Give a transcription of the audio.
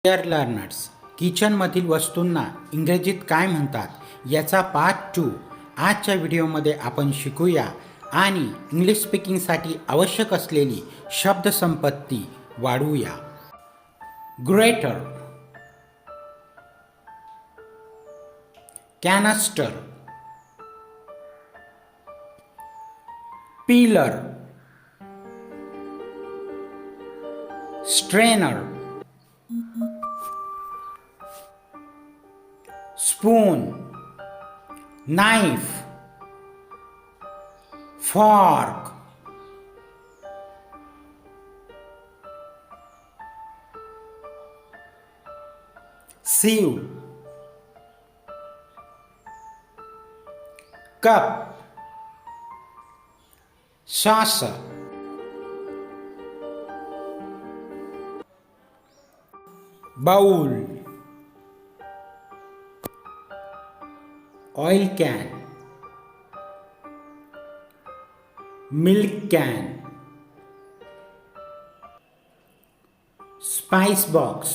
Deer learners, किचनमधील वस्तूंना इंग्रजीत काय म्हणतात याचा पार्ट 2 आजच्या व्हिडिओमध्ये आपण शिकूया आणि इंग्लिश स्पीकिंगसाठी आवश्यक असलेली शब्दसंपत्ती वाढवूया. Grater, canister, peeler, strainer, spoon, knife, fork, sieve, cup, saucer, bowl, oil can, milk can, spice box,